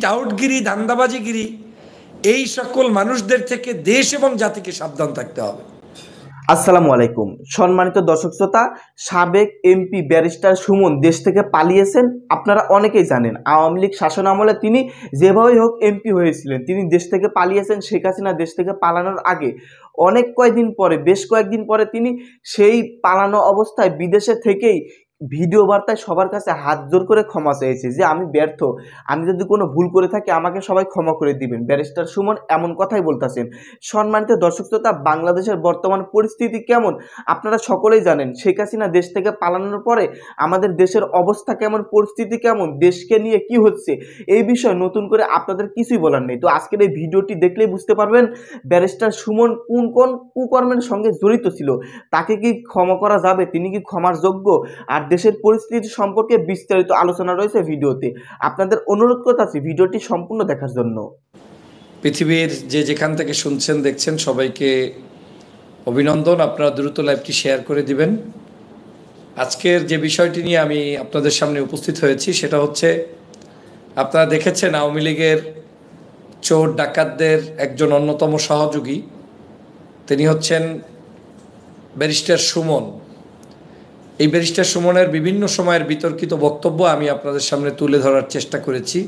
টাউটগিরি, ধান্দাবাজিগিরি, এই সকল মানুষদের থেকে দেশ এবং জাতিকে সাবধান থাকতে হবে। আসসালামু আলাইকুম সম্মানিত দর্শক শ্রোতা, সাবেক এমপি ব্যারিস্টার সুমন দেশ থেকে পালিয়েছেন। আপনারা অনেকেই জানেন আওয়ামী লীগ শাসন আমলে তিনি যেভাবেই হোক এমপি হয়েছিলেন, তিনি দেশ থেকে পালিয়েছেন। শেখ হাসিনা দেশ থেকে পালানোর আগে বেশ কয়েকদিন পরে তিনি সেই পালানো অবস্থায় বিদেশে থেকেই ভিডিও বার্তায় সবার কাছে হাত জোর করে ক্ষমা চেয়েছে যে আমি ব্যর্থ, আমি যদি কোনো ভুল করে থাকি আমাকে সবাই ক্ষমা করে দিবেন। ব্যারিস্টার সুমন এমন কথাই বলতেছেন। সম্মানিত দর্শক শ্রোতা, বাংলাদেশের বর্তমান পরিস্থিতি কেমন আপনারা সকলেই জানেন। শেখ হাসিনা দেশ থেকে পালানোর পরে আমাদের দেশের অবস্থা কেমন, পরিস্থিতি কেমন, দেশকে নিয়ে কি হচ্ছে, এই বিষয়ে নতুন করে আপনাদের কিছুই বলার নেই। তো আজকের এই ভিডিওটি দেখলেই বুঝতে পারবেন ব্যারিস্টার সুমন কোন কোন কুকর্মের সঙ্গে জড়িত ছিল, তাকে কি ক্ষমা করা যাবে, তিনি কি ক্ষমার যোগ্য, আর দেশের পরিস্থিতি সম্পর্কে বিস্তারিত আলোচনা রয়েছে ভিডিওতে। আপনাদের অনুরোধ করতেছি ভিডিওটি সম্পূর্ণ দেখার জন্য। পৃথিবীর যে যেখান থেকে শুনছেন দেখছেন সবাইকে অভিনন্দন। আপনারা দ্রুত লাইভটি শেয়ার করে দিবেন। আজকের যে বিষয়টি নিয়ে আমি আপনাদের সামনে উপস্থিত হয়েছি সেটা হচ্ছে, আপনারা দেখেছেন আওয়ামী লীগের চোর ডাকাতদের একজন অন্যতম সহযোগী, তিনি হচ্ছেন ব্যারিস্টার সুমন। এই ব্যারিস্টার সুমনের বিভিন্ন সময়ের বিতর্কিত বক্তব্য আমি আপনাদের সামনে তুলে ধরার চেষ্টা করেছি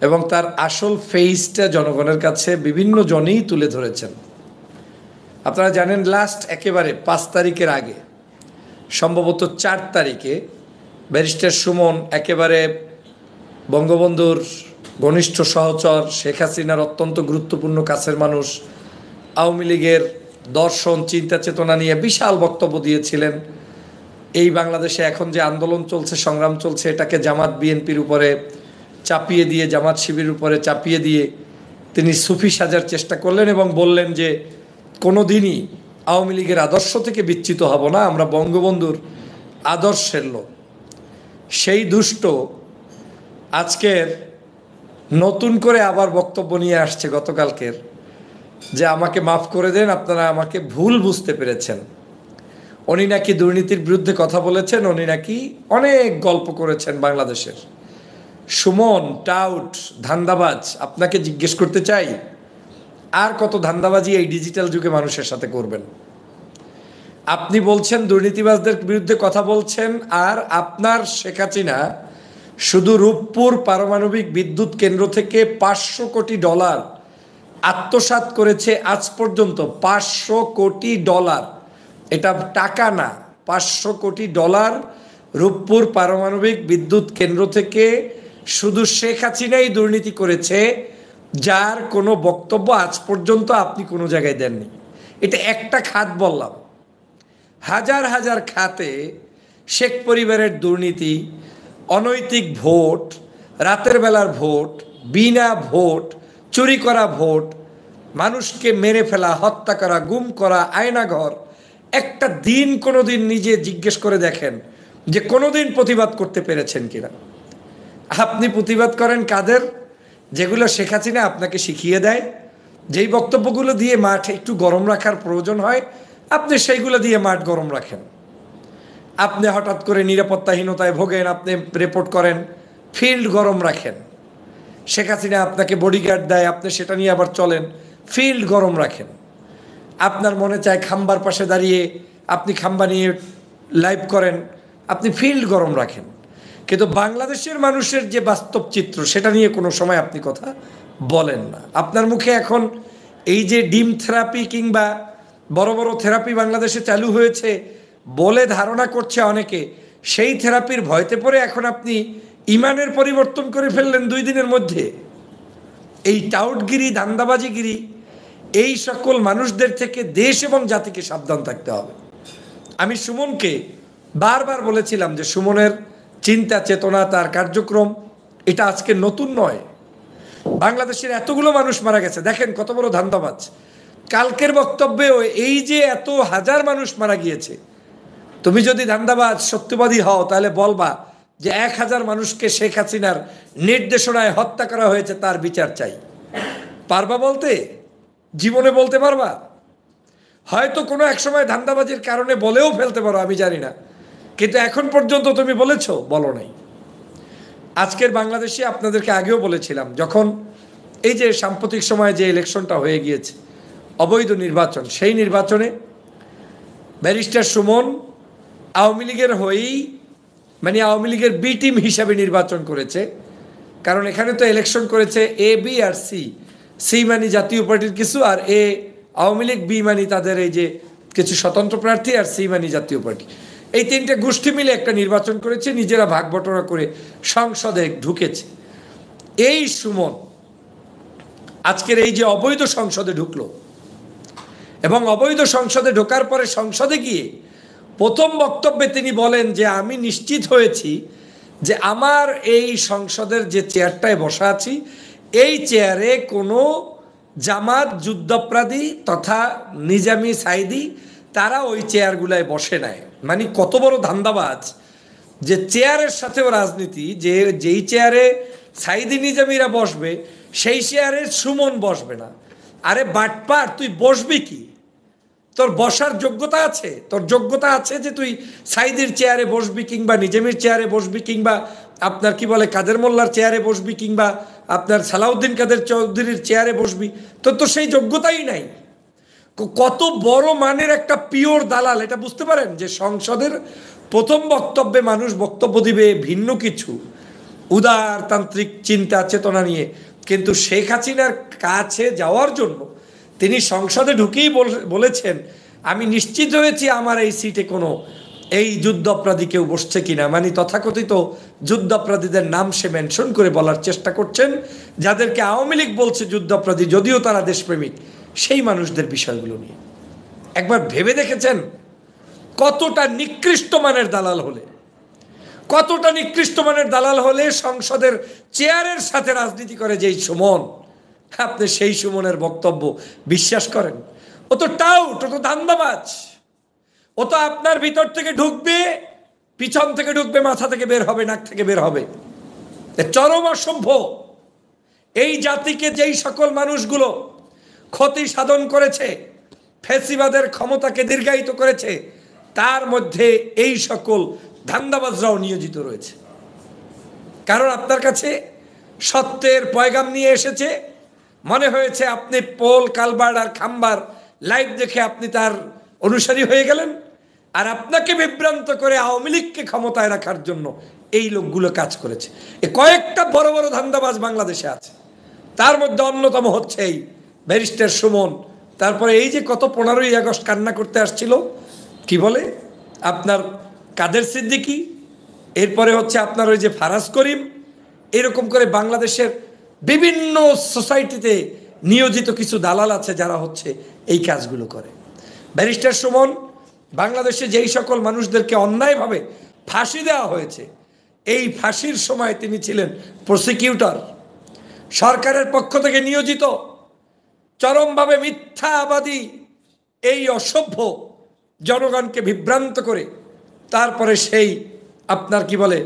এবং তার আসল ফেসটা জনগণের কাছে বিভিন্ন জনেই তুলে ধরেছেন। আপনারা জানেন লাস্ট একেবারে 5 তারিখের আগে, সম্ভবত 4 তারিখে ব্যারিস্টার সুমন একেবারে বঙ্গবন্ধুর ঘনিষ্ঠ সহচর, শেখ হাসিনার অত্যন্ত গুরুত্বপূর্ণ কাছের মানুষ, আওয়ামী লীগের দর্শন চিন্তা চেতনা নিয়ে বিশাল বক্তব্য দিয়েছিলেন। এই বাংলাদেশে এখন যে আন্দোলন চলছে, সংগ্রাম চলছে, এটাকে জামাত বিএনপির উপরে চাপিয়ে দিয়ে, জামাত শিবিরের উপরে চাপিয়ে দিয়ে তিনি সুফি সাজার চেষ্টা করলেন এবং বললেন যে কোনো দিনই আওয়ামী লীগের আদর্শ থেকে বিচ্যুত হব না, আমরা বঙ্গবন্ধুর আদর্শের লোক। সেই দুষ্ট আজকের নতুন করে আবার বক্তব্য নিয়ে আসছে গতকালকের, যে আমাকে মাফ করে দেন, আপনারা আমাকে ভুল বুঝতে পেরেছেন। উনি নাকি দুর্নীতির বিরুদ্ধে কথা বলেছেন, উনি নাকি অনেক গল্প করেছেন বাংলাদেশের। সুমন টাউট, ধান্দাবাজ, আপনাকে জিজ্ঞেস করতে চাই, আর কত ধান্দাবাজি এই ডিজিটাল যুগে মানুষের সাথে করবেন? আপনি বলছেন দুর্নীতিবাজদের বিরুদ্ধে কথা বলছেন, আর আপনার শেখ হাসিনা শুধু রূপপুর পারমাণবিক বিদ্যুৎ কেন্দ্র থেকে $500 কোটি আত্মসাৎ করেছে আজ পর্যন্ত। $500 কোটি, এটা টাকা না, $500 কোটি রূপপুর পারমাণবিক বিদ্যুৎ কেন্দ্র থেকে শুধু শেখ হাসিনাই দুর্নীতি করেছে, যার কোনো বক্তব্য আজ পর্যন্ত আপনি কোনো জায়গায় দেননি। এটা একটা খাত বললাম, হাজার হাজার খাতে শেখ পরিবারের দুর্নীতি, অনৈতিক ভোট, রাতের বেলার ভোট, বিনা ভোট, চুরি করা ভোট, মানুষকে মেরে ফেলা, হত্যা করা, গুম করা, আয়নাঘর। একটা দিন কোনো দিন নিজে জিজ্ঞেস করে দেখেন যে কোনো দিন প্রতিবাদ করতে পেরেছেন কিনা। আপনি প্রতিবাদ করেন কাদের? যেগুলো শেখ হাসিনা আপনাকে শিখিয়ে দেয়, যেই বক্তব্যগুলো দিয়ে মাঠ একটু গরম রাখার প্রয়োজন হয়, আপনি সেইগুলো দিয়ে মাঠ গরম রাখেন। আপনি হঠাৎ করে নিরাপত্তাহীনতায় ভোগেন, আপনি রিপোর্ট করেন, ফিল্ড গরম রাখেন। শেখ হাসিনা আপনাকে বডিগার্ড দেয়, আপনি সেটা নিয়ে আবার চলেন, ফিল্ড গরম রাখেন। আপনার মনে চায় খাম্বার পাশে দাঁড়িয়ে আপনি খাম্বা নিয়ে লাইভ করেন, আপনি ফিল্ড গরম রাখেন। কিন্তু বাংলাদেশের মানুষের যে বাস্তব চিত্র, সেটা নিয়ে কোনো সময় আপনি কথা বলেন না। আপনার মুখে এখন এই যে ডিম থেরাপি কিংবা বড় বড় থেরাপি বাংলাদেশে চালু হয়েছে বলে ধারণা করছে অনেকে, সেই থেরাপির ভয়তে পড়ে এখন আপনি ইমানের পরিবর্তন করে ফেললেন 2 দিনের মধ্যে। এই টাউটগিরি, ধান্দাবাজিগিরি, এই সকল মানুষদের থেকে দেশ এবং জাতিকে সাবধান থাকতে হবে। আমি সুমনকে বারবার বলেছিলাম যে সুমনের চিন্তা চেতনা, তার কার্যক্রম, এটা আজকে নতুন নয়। বাংলাদেশের এতগুলো মানুষ মারা গেছে, দেখেন কত বড় ধান্দাবাজ। কালকের বক্তব্যেও এই যে এত হাজার মানুষ মারা গিয়েছে, তুমি যদি ধান্দাবাজ সত্যবাদী হও তাহলে বলবা যে 1000 মানুষকে শেখ হাসিনার নির্দেশনায় হত্যা করা হয়েছে, তার বিচার চাই। পারবা বলতে? জীবনে বলতে পারবা? হয়তো কোনো এক সময় ধান্দাবাজির কারণে বলেও ফেলতে পারো, আমি জানি না, কিন্তু এখন পর্যন্ত তুমি বলেছো? বলো নাই। আজকের বাংলাদেশে আপনাদেরকে আগেও বলেছিলাম, যখন এই যে সাম্প্রতিক সময়ে যে ইলেকশনটা হয়ে গিয়েছে অবৈধ নির্বাচন, সেই নির্বাচনে ব্যারিস্টার সুমন আওয়ামী লীগের হয়েই, মানে আওয়ামী লীগের বি টিম হিসাবে নির্বাচন করেছে। কারণ এখানে তো ইলেকশন করেছে এ, বি আর সি। সি মানে জাতীয় পার্টির কিছু, আর এ আওয়ামী লীগ, বি মানে তাদের এই যে কিছু স্বতন্ত্র প্রার্থী, আর সি মানে জাতীয় পার্টি। এই তিনটে গোষ্ঠী মিলে একটা নির্বাচন করেছে, নিজেরা ভাগ বটরা করে সংসদে ঢুকেছে। এই সুমন আজকের এই যে অবৈধ সংসদে ঢুকলো, এবং অবৈধ সংসদে ঢোকার পরে সংসদে গিয়ে প্রথম বক্তব্যে তিনি বলেন যে আমি নিশ্চিত হয়েছি যে আমার এই সংসদের যে চেয়ারটায় বসা আছি, এই চেয়ারে কোনো জামাত, যুদ্ধাপরাধী তথা নিজামি, সাইদি তারা ওই চেয়ারগুলায় বসে নাই। মানে কত বড় ধান্দাবাজ যে চেয়ারের সাথেও রাজনীতি, যে যেই চেয়ারে সাইদি নিজামিরা বসবে সেই চেয়ারে সুমন বসবে না। আরে বাটপার, তুই বসবি কি? তোর বসার যোগ্যতা আছে? তোর যোগ্যতা আছে যে তুই সাইদির চেয়ারে বসবি, কিংবা নিজামের চেয়ারে বসবি, কিংবা আপনার কি বলে কাদের মোল্লার চেয়ারে বসবি, কিংবা আপনার সালাউদ্দিন কাদের চৌধুরীর চেয়ারে বসবি? তোর তো সেই যোগ্যতাই নাই। কত বড় মানের একটা পিওর দালাল, এটা বুঝতে পারেন যে সংসদের প্রথম বক্তব্যে মানুষ বক্তব্য দিবে ভিন্ন কিছু উদারতান্ত্রিক চিন্তা চেতনা নিয়ে, কিন্তু শেখ হাসিনার কাছে যাওয়ার জন্য তিনি সংসদে ঢুকেই বলেছেন আমি নিশ্চিত হয়েছি আমার এই সিটে কোনো এই যুদ্ধাপরাধী কেউ বসছে কিনা। মানে তথাকথিত যুদ্ধাপরাধীদের নাম সে মেনশন করে বলার চেষ্টা করছেন, যাদেরকে আওয়ামী লীগ বলছে যুদ্ধাপরাধী, যদিও তারা দেশপ্রেমিক, সেই মানুষদের বিষয়গুলো নিয়ে একবার ভেবে দেখেছেন কতটা নিকৃষ্ট মানের দালাল হলে, কতটা নিকৃষ্ট মানের দালাল হলে সংসদের চেয়ারের সাথে রাজনীতি করে যেই সুমন, আপনি সেই সুমনের বক্তব্য বিশ্বাস করেন? ও তো টাউট, ও তো ধান্দাবাজ, ও তো আপনার ভিতর থেকে ঢুকবে, পিছন থেকে ঢুকবে, মাথা থেকে বের হবে, নাক থেকে বের হবে। চরম অসভ্য। এই জাতিকে যেই সকল মানুষগুলো ক্ষতি সাধন করেছে, ফ্যাসিবাদের ক্ষমতাকে দীর্ঘায়িত করেছে, তার মধ্যে এই সকল ধান্দাবাজরাও নিয়োজিত রয়েছে। কারণ আপনার কাছে সত্যের পয়গাম নিয়ে এসেছে, মনে হয়েছে আপনি পোল, কালবার আর খাম্বার লাইভ দেখে আপনি তার অনুসারী হয়ে গেলেন, আর আপনাকে বিভ্রান্ত করে আওয়ামী লীগকে ক্ষমতায় রাখার জন্য এই লোকগুলো কাজ করেছে। এ কয়েকটা বড় বড় ধান্দাবাজ বাংলাদেশে আছে, তার মধ্যে অন্যতম হচ্ছে এই ব্যারিস্টার সুমন। তারপরে এই যে কত 15ই আগস্ট কান্না করতে আসছিল, কি বলে আপনার কাদের সিদ্দিকী, এরপরে হচ্ছে আপনার ওই যে ফারাজ করিম, এরকম করে বাংলাদেশের বিভিন্ন সোসাইটিতে নিয়োজিত কিছু দালাল আছে যারা হচ্ছে এই কাজগুলো করে। ব্যারিস্টার সুমন বাংলাদেশে যেই সকল মানুষদেরকে অন্যায়ভাবে ফাঁসি দেওয়া হয়েছে, এই ফাঁসির সময় তিনি ছিলেন প্রসিকিউটর, সরকারের পক্ষ থেকে নিয়োজিত। চরমভাবে মিথ্যাবাদী এই অসভ্য জনগণকে বিভ্রান্ত করে তারপরে সেই আপনার কি বলে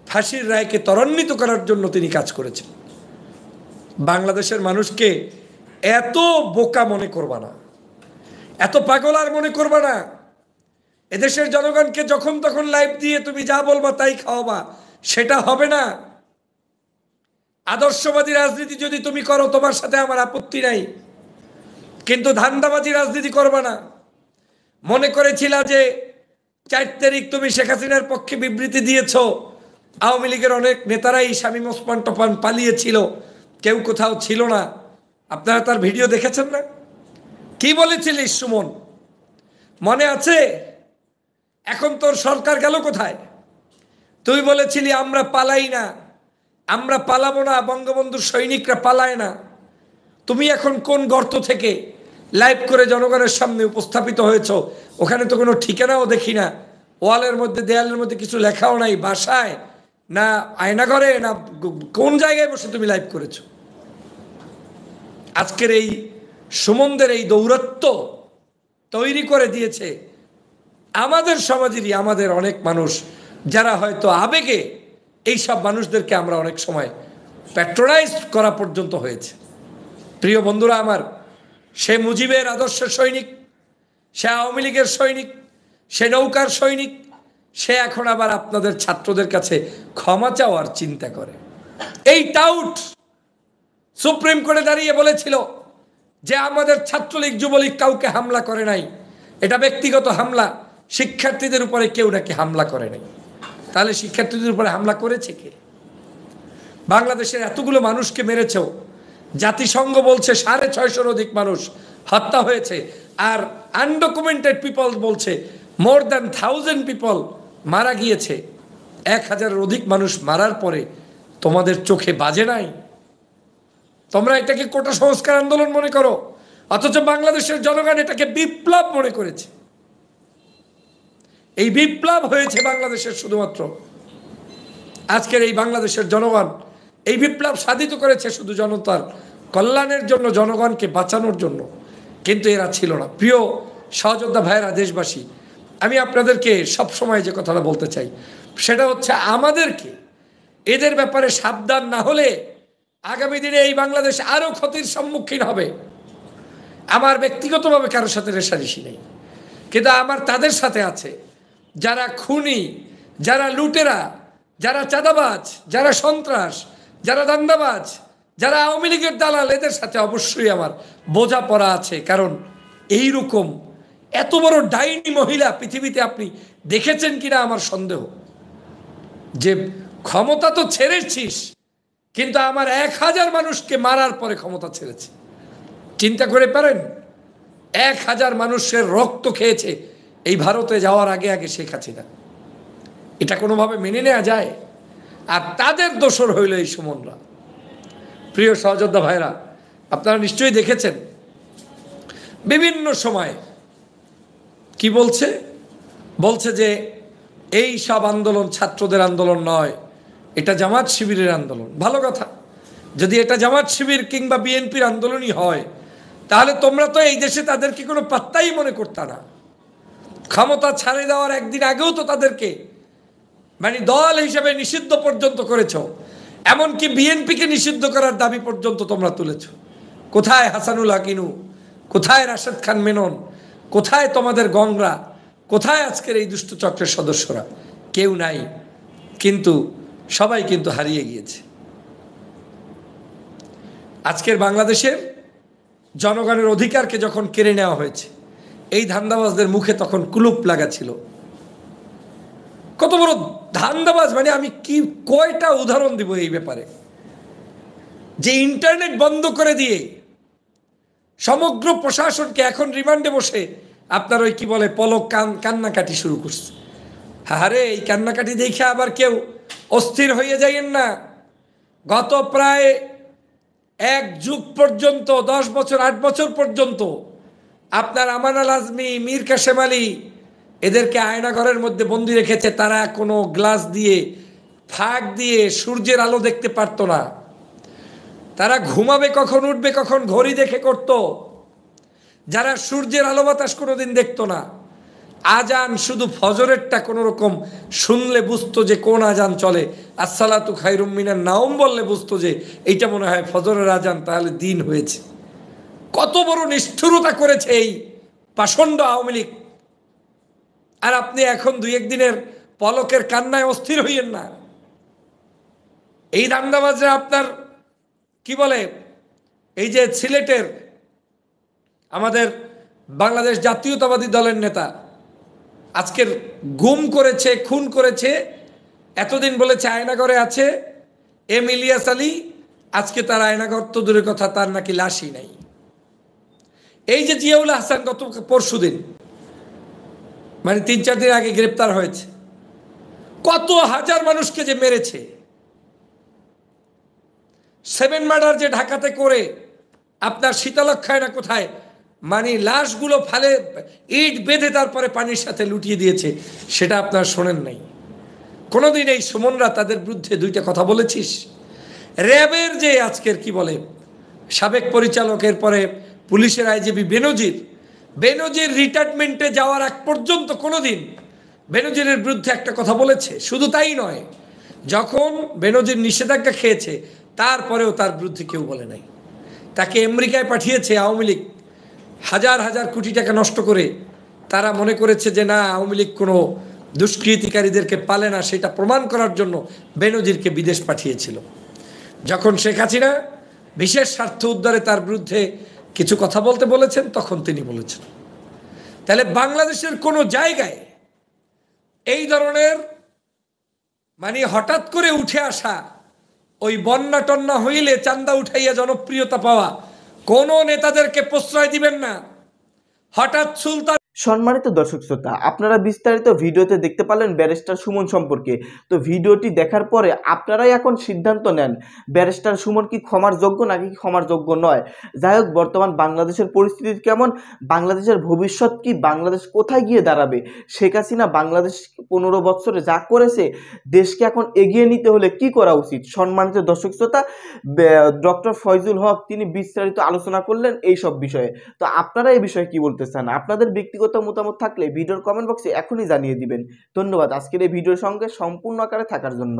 ফাঁসির রায়কে ত্বরান্বিত করার জন্য তিনি কাজ করেছেন। বাংলাদেশের মানুষকে এত বোকা মনে করবা না, এত পাগল আর মনে করবা না। এদেশের জনগণকে যখন তখন লাইভ দিয়ে তুমি যা বলবা তাই খাওয়াবা, সেটা হবে না। আদর্শবাদী রাজনীতি যদি তুমি করো, তোমার সাথে আমার আপত্তি নাই, কিন্তু ধান্দাবাজি রাজনীতি করবা না। মনে করেছিলা যে 4 তারিখ তুমি শেখ হাসিনার পক্ষে বিবৃতি দিয়েছ, আওয়ামী লীগের অনেক নেতারাই শামীম ওসমান টোপান পালিয়েছিল, কেউ কোথাও ছিল না। আপনারা তার ভিডিও দেখেছেন না? কি বলেছিলিস সুমন, মনে আছে? এখন তোর সরকার গেল কোথায়? তুই বলেছিলি আমরা পালাই না, আমরা পালাবো না, বঙ্গবন্ধুর সৈনিকরা পালায় না। তুমি এখন কোন গর্ত থেকে লাইভ করে জনগণের সামনে উপস্থাপিত হয়েছ? ওখানে তো কোনো ঠিকানাও দেখি না, ওয়ালের মধ্যে, দেয়ালের মধ্যে কিছু লেখাও নাই, বাসায় না আয়নাঘরে না কোন জায়গায় বসে তুমি লাইভ করেছো? আজকের এই সুমনদের এই দৌরত্ব তৈরি করে দিয়েছে আমাদের সমাজেরই আমাদের অনেক মানুষ, যারা হয়তো আবেগে এই সব মানুষদেরকে আমরা অনেক সময় প্যাট্রোনাইজ করা পর্যন্ত হয়েছে। প্রিয় বন্ধুরা আমার, সে মুজিবের আদর্শের সৈনিক, সে আওয়ামী লীগের সৈনিক, সে নৌকার সৈনিক, সে এখন আবার আপনাদের ছাত্রদের কাছে ক্ষমা চাওয়ার চিন্তা করে। এই টাউট সুপ্রিম কোর্টে দাঁড়িয়ে বলেছিল যে আমাদের ছাত্রলীগ যুবলীগ কাউকে হামলা করে নাই, এটা ব্যক্তিগত হামলা, শিক্ষার্থীদের উপরে কেউ নাকি হামলা করে নাই। তাহলে শিক্ষার্থীদের উপরে হামলা করেছে কে? বাংলাদেশের এতগুলো মানুষকে মেরেছেও জাতিসংঘ বলছে 650-র অধিক মানুষ হত্যা হয়েছে, আর আনডকুমেন্টেড পিপল বলছে মোর দ্যান 1000 পিপল মারা গিয়েছে। 1000-এর অধিক মানুষ মারার পরে তোমাদের চোখে বাজে নাই? তোমরা এটাকে কোটা সংস্কার আন্দোলন মনে করো, অথচ বাংলাদেশের জনগণ এটাকে বিপ্লব মনে করেছে। এই বিপ্লব হয়েছে বাংলাদেশের শুধুমাত্র আজকের এই বাংলাদেশের জনগণ এই বিপ্লব সাধিত করেছে শুধু জনতার কল্যাণের জন্য, জনগণকে বাঁচানোর জন্য, কিন্তু এরা ছিল না। প্রিয় সহযোদ্ধা ভাইয়েরা, দেশবাসী, আমি আপনাদেরকে সব সময় যে কথাটা বলতে চাই সেটা হচ্ছে আমাদেরকে এদের ব্যাপারে সাবধান না হলে আগামী দিনে এই বাংলাদেশ আরো ক্ষতির সম্মুখীন হবে। আমার ব্যক্তিগতভাবে কারোর সাথে রেষারেষি নেই, কিন্তু আমার তাদের সাথে আছে যারা খুনি, যারা লুটেরা, যারা চাঁদাবাজ, যারা সন্ত্রাস, যারা দান্দাবাজ, যারা আওয়ামী লীগের দালাল, এদের সাথে অবশ্যই আমার বোঝাপড়া আছে। কারণ এইরকম এত বড় ডাইনি মহিলা পৃথিবীতে আপনি দেখেছেন কিনা আমার সন্দেহ। যে ক্ষমতা তো ছেড়েছিস, কিন্তু আমার 1000 মানুষকে মারার পরে ক্ষমতা ছেড়েছে। চিন্তা করে পারেন, 1000 মানুষের রক্ত খেয়েছে এই ভারতে যাওয়ার আগে আগে শেখ হাসিনা। এটা কোনোভাবে মেনে নেওয়া যায়? আর তাদের দোসর হইল এই সুমনরা। প্রিয় সহযোদ্ধা ভাইরা, আপনারা নিশ্চয়ই দেখেছেন বিভিন্ন সময় কি বলছে যে এই সব আন্দোলন ছাত্রদের আন্দোলন নয়, এটা জামাত শিবিরের আন্দোলন। ভালো কথা, যদি এটা জামাত শিবির কিংবা বিএনপির আন্দোলনই হয় তাহলে তোমরা তো এই দেশে তাদেরকে কোনো পাত্তাই মনে করতা না। ক্ষমতা ছাড়ে দেওয়ার একদিন আগেও তো তাদেরকে দল হিসেবে নিষিদ্ধ পর্যন্ত করেছ, এমনকি বিএনপিকে নিষিদ্ধ করার দাবি পর্যন্ত তোমরা তুলেছ। কোথায় হাসানুল হাকিনু, কোথায় রাশেদ খান মেনন, কোথায় তোমাদের গংরা, কোথায় আজকের এই দুষ্ট চক্রের সদস্যরা? কেউ নাই, কিন্তু সবাই কিন্তু হারিয়ে গিয়েছে। আজকের বাংলাদেশের জনগণের অধিকারকে যখন কেড়ে নেওয়া হয়েছে, এই ধান্দাবাজদের মুখে তখন কুলুপ লাগা ছিল। কত বড় ধান্দাবাজ, আমি কি কয়টা উদাহরণ দিব এই ব্যাপারে। যে ইন্টারনেট বন্ধ করে দিয়ে সমগ্র প্রশাসনকে এখন রিমান্ডে বসে আপনার ওই কি বলে পলক কান্নাকাটি শুরু করছে। আরে এই কান্নাকাটি দেখে আবার কেউ অস্থির হয়ে যাইয়েন না। গত প্রায় 1 যুগ পর্যন্ত, 10 বছর 8 বছর পর্যন্ত আপনার আমান আল আজমি, মীর কাসেম আলী, এদেরকে আয়নাঘরের মধ্যে বন্দি রেখেছে। তারা কোনো গ্লাস দিয়ে ফাঁক দিয়ে সূর্যের আলো দেখতে পারতো না। তারা ঘুমাবে কখন, উঠবে কখন ঘড়ি দেখে করত। যারা সূর্যের আলো বাতাস কোনোদিন দেখতো না, আজান শুধু ফজরেরটা কোনো রকম শুনলে বুঝতো যে কোন আজান চলে, আসসালাতু খায়রুম মিনান নাওম বললে বুঝতো যে এইটা মনে হয় ফজরের আজান, তাহলে দিন হয়েছে। কত বড় নিষ্ঠুরতা করেছে এই পাষণ্ড আওয়ামী লীগ। আর আপনি এখন 2-1 দিনের পলকের কান্নায় অস্থির হইয়েন না। এই দান্দাবাজরা আপনার কি বলে, এই যে সিলেটের আমাদের বাংলাদেশ জাতীয়তাবাদী দলের নেতা আজকের গুম করেছে, খুন করেছে। এতদিন বলেছে আয়নাঘরে আছে এম ইলিয়াস আলী, আজকে তার আয়নাঘর তো দূরের কথা, তার নাকি লাশই নাই। এই যে জিয়াউল হাসান গত পরশুদিন 3-4 দিন আগে গ্রেপ্তার হয়েছে, কত হাজার মানুষকে যে মেরেছে। 7 মার্ডার যে ঢাকাতে করে আপনার শীতলক্ষায় না কোথায় লাশগুলো ফালে ইট বেঁধে তারপরে পানির সাথে লুটিয়ে দিয়েছে, সেটা আপনার শোনেন নাই। কোনোদিন এই সুমনরা তাদের বিরুদ্ধে 2টা কথা বলেছিস? র্যাবের যে আজকের কি বলে সাবেক পরিচালকের পরে পুলিশের আইজিপি বেনজির রিটায়ারমেন্টে যাওয়ার আগ পর্যন্ত কোনোদিন বেনজিরের বিরুদ্ধে একটা কথা বলেছে? শুধু তাই নয়, যখন বেনজির নিষেধাজ্ঞা খেয়েছে তারপরেও তার বিরুদ্ধে কেউ বলে নাই। তাকে আমেরিকায় পাঠিয়েছে আওয়ামী লীগ, হাজার হাজার কোটি টাকা নষ্ট করে। তারা মনে করেছে যে না, আওয়ামী লীগ কোনো দুষ্কৃতিকারীদেরকে পালে না, সেটা প্রমাণ করার জন্য বেনজিরকে বিদেশ পাঠিয়েছিল। যখন শেখ হাসিনা বিশেষ স্বার্থ উদ্ধারে তার বিরুদ্ধে কিছু কথা বলতে বলেছেন, তখন তিনি বলেছেন। তাহলে বাংলাদেশের কোনো জায়গায় এই ধরনের মানে হঠাৎ করে উঠে আসা, ওই বন্যা টন্যা হইলে চান্দা উঠাইয়া জনপ্রিয়তা পাওয়া কোন নেতাদেরকে প্রশ্রয় দিবেন না। হঠাৎ সুলতান। সম্মানিত দর্শক শ্রোতা, আপনারা বিস্তারিত ভিডিওতে দেখতে পারলেন ব্যারিস্টার সুমন সম্পর্কে। তো ভিডিওটি দেখার পরে আপনারাই এখন সিদ্ধান্ত নেন ব্যারিস্টার সুমন কি ক্ষমার যোগ্য নাকি ক্ষমার যোগ্য নয়। যাই হোক, বর্তমান বাংলাদেশের পরিস্থিতি কেমন, বাংলাদেশের ভবিষ্যৎ কি, বাংলাদেশ কোথায় গিয়ে দাঁড়াবে, শেখ হাসিনা বাংলাদেশ 15 বছরে যা করেছে, দেশকে এখন এগিয়ে নিতে হলে কি করা উচিত। সম্মানিত দর্শক শ্রোতা, ডক্টর ফয়জুল হক তিনি বিস্তারিত আলোচনা করলেন এই সব বিষয়ে। তো আপনারা এই বিষয়ে কি বলতে চান? আপনাদের ব্যক্তিগত মতামত থাকলে ভিডিওর কমেন্ট বক্সে এখনই জানিয়ে দিবেন। ধন্যবাদ আজকের এই ভিডিওর সঙ্গে সম্পূর্ণ আকারে থাকার জন্য।